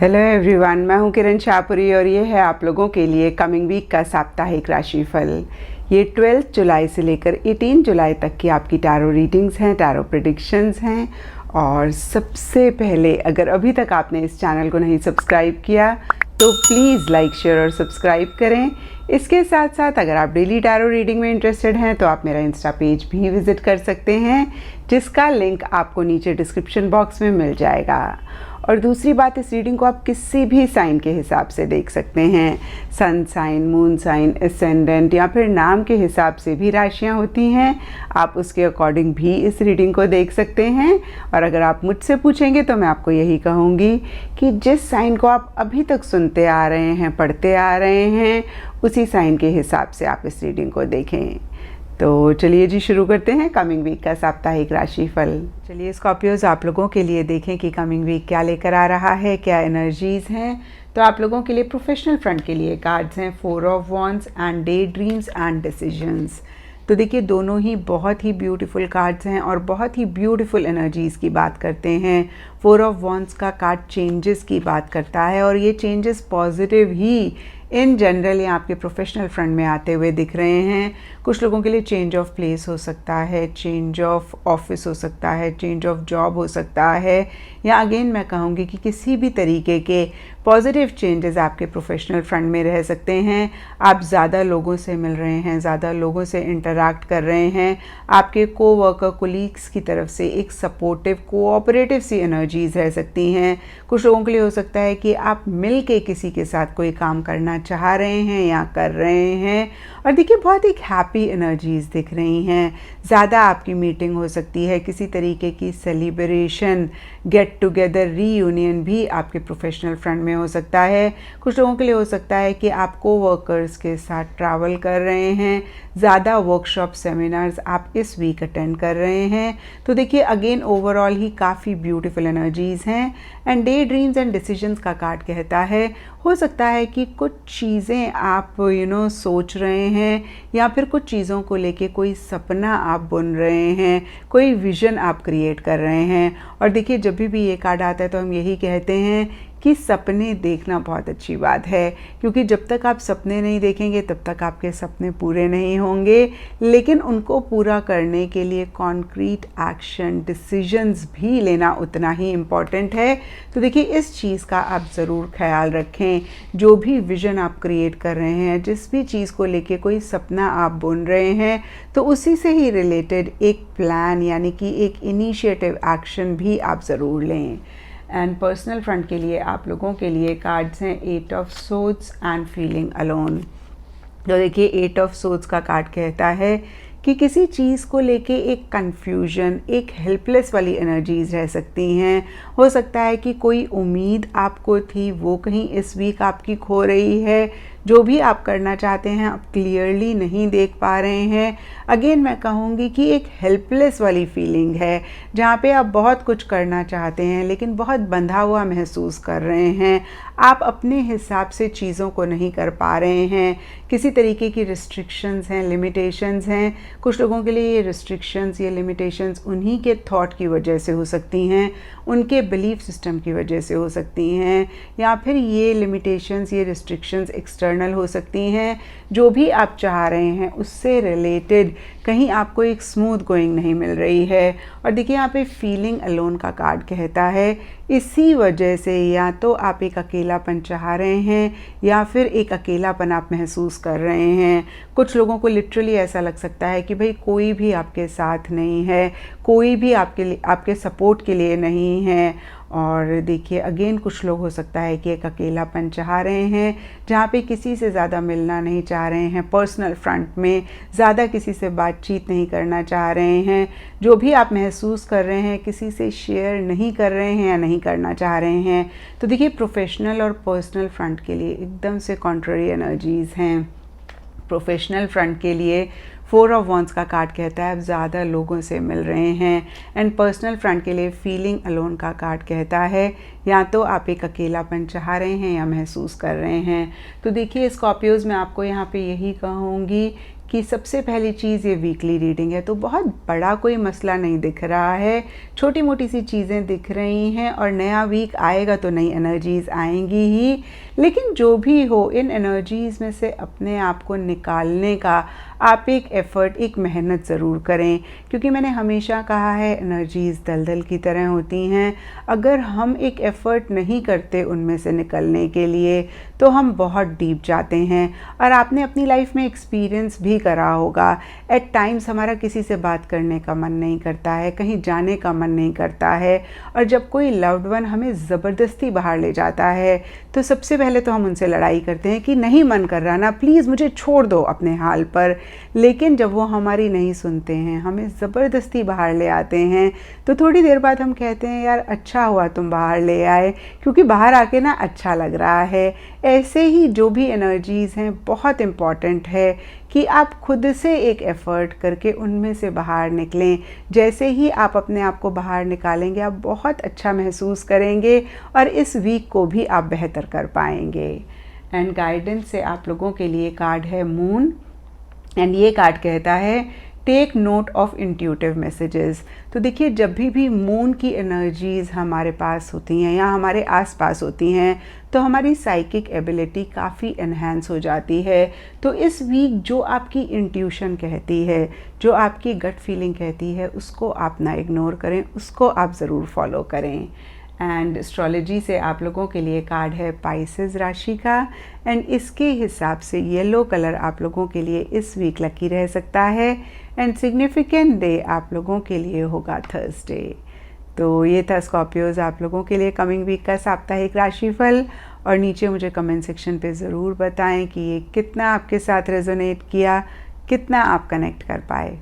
Hello everyone, मैं हूं किरण शाहपुरी और ये है आप लोगों के लिए कमिंग वीक का साप्ताहिक राशिफल। ये 12 जुलाई से लेकर 18 जुलाई तक की आपकी टैरो रीडिंग्स हैं, टैरो प्रेडिक्शंस हैं। और सबसे पहले, अगर अभी तक आपने इस चैनल को नहीं सब्सक्राइब किया तो प्लीज़ लाइक, शेयर और सब्सक्राइब करें। इसके साथ साथ अगर आप डेली टैरो रीडिंग में इंटरेस्टेड हैं तो आप मेरा इंस्टा पेज भी विज़िट कर सकते हैं, जिसका लिंक आपको नीचे डिस्क्रिप्शन बॉक्स में मिल जाएगा। और दूसरी बात, इस रीडिंग को आप किसी भी साइन के हिसाब से देख सकते हैं। Sun sign, moon sign, ascendant या फिर नाम के हिसाब से भी राशियां होती हैं। आप उसके अकॉर्डिंग भी इस रीडिंग को देख सकते हैं। और अगर आप मुझसे पूछेंगे तो मैं आपको यही कहूँगी कि जिस साइन को आप अभी तक सुनते आ रहे हैं, पढ़ते आ रहे हैं, उसी साइन के हिसाब से आप इस रीडिंग को देखें। तो चलिए जी, शुरू करते हैं कमिंग वीक का साप्ताहिक राशिफल। चलिए स्कॉर्पियोज, आप लोगों के लिए देखें कि कमिंग वीक क्या लेकर आ रहा है, क्या एनर्जीज़ हैं। तो आप लोगों के लिए प्रोफेशनल फ्रंट के लिए कार्ड्स हैं 4 of wands and day dreams and decisions. तो देखिए, दोनों ही बहुत ही ब्यूटीफुल कार्ड्स हैं और बहुत ही ब्यूटीफुल एनर्जीज़ की बात करते हैं। 4 ऑफ वॉन्ड्स का कार्ड चेंजेस की बात करता है और ये changes positive he in general या आपके प्रोफेशनल फ्रंट में आते हुए दिख रहे हैं। कुछ लोगों के लिए चेंज ऑफ प्लेस हो सकता है, चेंज ऑफ ऑफिस हो सकता है, चेंज ऑफ जॉब हो सकता है, या अगेन मैं कहूँगी कि किसी भी तरीके के पॉजिटिव चेंजेस आपके प्रोफेशनल फ्रंट में रह सकते हैं। आप ज़्यादा लोगों से मिल रहे हैं, ज़्यादा लोगों से इंटरैक्ट कर रहे हैं। आपके कोवर्कर, कोलीग्स की तरफ से एक सपोर्टिव, कोऑपरेटिव सी एनर्जीज़ रह सकती हैं। कुछ लोगों के लिए हो सकता है कि आप मिल के किसी के साथ कोई काम करना चाह रहे हैं या कर रहे हैं। और देखिए, बहुत एक हैप्पी एनर्जीज़ दिख रही हैं। ज़्यादा आपकी मीटिंग हो सकती है, किसी तरीके की सेलिब्रेशन, गेट टुगेदर, रीयूनियन भी आपके प्रोफेशनल फ्रंट में हो सकता है। कुछ लोगों के लिए हो सकता है कि आप कोवर्कर्स के साथ ट्रैवल कर रहे हैं, ज़्यादा वर्कशॉप, सेमिनार्स आप इस वीक अटेंड कर रहे हैं। तो देखिए, अगेन ओवरऑल ही काफ़ी ब्यूटीफुल एनर्जीज़ हैं। And day dreams and decisions का कार्ड कहता है, हो सकता है कि कुछ चीज़ें आप सोच रहे हैं या फिर कुछ चीज़ों को लेके कोई सपना आप बुन रहे हैं, कोई विज़न आप क्रिएट कर रहे हैं। और देखिए, जब भी ये कार्ड आता है तो हम यही कहते हैं कि सपने देखना बहुत अच्छी बात है, क्योंकि जब तक आप सपने नहीं देखेंगे तब तक आपके सपने पूरे नहीं होंगे। लेकिन उनको पूरा करने के लिए कॉन्क्रीट एक्शन, डिसीजंस भी लेना उतना ही इम्पॉर्टेंट है। तो देखिए, इस चीज़ का आप ज़रूर ख्याल रखें। जो भी विज़न आप क्रिएट कर रहे हैं, जिस भी चीज़ को लेके कोई सपना आप बुन रहे हैं, तो उसी से ही रिलेटेड एक प्लान यानी कि एक इनिशिएटिव एक्शन भी आप ज़रूर लें। एंड पर्सनल फ्रंट के लिए आप लोगों के लिए कार्ड्स हैं 8 of swords and feeling alone. तो देखिए, 8 ऑफ सोर्ड्स का कार्ड कहता है कि किसी चीज़ को लेके एक कन्फ्यूजन, एक हेल्पलेस वाली एनर्जीज़ रह सकती हैं। हो सकता है कि कोई उम्मीद आपको थी, वो कहीं इस वीक आपकी खो रही है। जो भी आप करना चाहते हैं, आप क्लियरली नहीं देख पा रहे हैं। अगेन मैं कहूँगी कि एक हेल्पलेस वाली फीलिंग है, जहाँ पे आप बहुत कुछ करना चाहते हैं लेकिन बहुत बंधा हुआ महसूस कर रहे हैं। आप अपने हिसाब से चीज़ों को नहीं कर पा रहे हैं। किसी तरीके की रिस्ट्रिक्शंस हैं, लिमिटेशंस हैं। कुछ लोगों के लिए ये रिस्ट्रिक्शंस, ये लिमिटेशंस उन्हीं के थॉट की वजह से हो सकती हैं, उनके बिलीफ सिस्टम की वजह से हो सकती हैं, या फिर ये लिमिटेशंस, ये रिस्ट्रिक्शंस एक्सटर्नल हो सकती हैं। जो भी आप चाह रहे हैं उससे रिलेटेड कहीं आपको एक स्मूथ गोइंग नहीं मिल रही है। और देखिए, यहाँ पे फीलिंग अलोन का कार्ड कहता है, इसी वजह से या तो आप एक अकेलापन चाह रहे हैं या फिर एक अकेलापन आप महसूस कर रहे हैं। कुछ लोगों को लिटरली ऐसा लग सकता है कि भाई कोई भी आपके साथ नहीं है, कोई भी आपके सपोर्ट के लिए नहीं है। और देखिए, अगेन कुछ लोग हो सकता है कि एक अकेलापन चाह रहे हैं, जहाँ पे किसी से ज़्यादा मिलना नहीं चाह रहे हैं, पर्सनल फ्रंट में ज़्यादा किसी से बातचीत नहीं करना चाह रहे हैं। जो भी आप महसूस कर रहे हैं, किसी से शेयर नहीं कर रहे हैं या नहीं करना चाह रहे हैं। तो देखिए, प्रोफेशनल और पर्सनल फ्रंट के लिए एकदम से कॉन्ट्ररी एनर्जीज़ हैं। प्रोफेशनल फ्रंट के लिए 4 ऑफ वॉन्ड्स का कार्ड कहता है आप ज़्यादा लोगों से मिल रहे हैं। एंड पर्सनल फ्रंट के लिए फीलिंग अलोन का कार्ड कहता है या तो आप एक अकेलापन चाह रहे हैं या महसूस कर रहे हैं। तो देखिए स्कॉर्पियोज़, मैं आपको यहाँ पे यही कहूँगी कि सबसे पहली चीज़ ये वीकली रीडिंग है, तो बहुत बड़ा कोई मसला नहीं दिख रहा है, छोटी मोटी सी चीज़ें दिख रही हैं और नया वीक आएगा तो नई एनर्जीज़ आएंगी ही। लेकिन जो भी हो, इन एनर्जीज़ में से अपने आप को निकालने का आप एक एफ़र्ट, एक मेहनत ज़रूर करें, क्योंकि मैंने हमेशा कहा है एनर्जीज़ दलदल की तरह होती हैं। अगर हम एक एफ़र्ट नहीं करते उनमें से निकलने के लिए तो हम बहुत डीप जाते हैं। और आपने अपनी लाइफ में एक्सपीरियंस भी करा होगा, एट टाइम्स हमारा किसी से बात करने का मन नहीं करता है, कहीं जाने का मन नहीं करता है, और जब कोई लव्ड वन हमें ज़बरदस्ती बाहर ले जाता है तो सबसे पहले तो हम उनसे लड़ाई करते हैं कि नहीं मन कर रहा ना, प्लीज़ मुझे छोड़ दो अपने हाल पर। लेकिन जब वो हमारी नहीं सुनते हैं, हमें ज़बरदस्ती बाहर ले आते हैं, तो थोड़ी देर बाद हम कहते हैं यार अच्छा हुआ तुम बाहर ले आए, क्योंकि बाहर आके ना अच्छा लग रहा है। ऐसे ही जो भी एनर्जीज़ हैं, बहुत इम्पॉर्टेंट है कि आप खुद से एक एफ़र्ट करके उनमें से बाहर निकलें। जैसे ही आप अपने आप को बाहर निकालेंगे, आप बहुत अच्छा महसूस करेंगे और इस वीक को भी आप बेहतर कर पाएंगे। एंड गाइडेंस से आप लोगों के लिए कार्ड है मून, एंड ये कार्ड कहता है take note of intuitive messages. तो देखिए, जब भी मून की एनर्जीज़ हमारे पास होती हैं या हमारे आसपास होती हैं तो हमारी साइकिक एबिलिटी काफ़ी एनहांस हो जाती है। तो इस वीक जो आपकी इंट्यूशन कहती है, जो आपकी गट फीलिंग कहती है, उसको आप ना इग्नोर करें, उसको आप ज़रूर फॉलो करें। एंड एस्ट्रोलॉजी से आप लोगों के लिए कार्ड है पाइसेस राशि का, एंड इसके हिसाब से येलो कलर आप लोगों के लिए इस वीक लकी रह सकता है। एंड सिग्निफिकेंट डे आप लोगों के लिए होगा थर्सडे। तो ये था स्कॉर्पियोज़ आप लोगों के लिए कमिंग वीक का साप्ताहिक राशिफल। और नीचे मुझे कमेंट सेक्शन पे ज़रूर बताएं कि ये कितना आपके साथ रेजोनेट किया, कितना आप कनेक्ट कर पाए।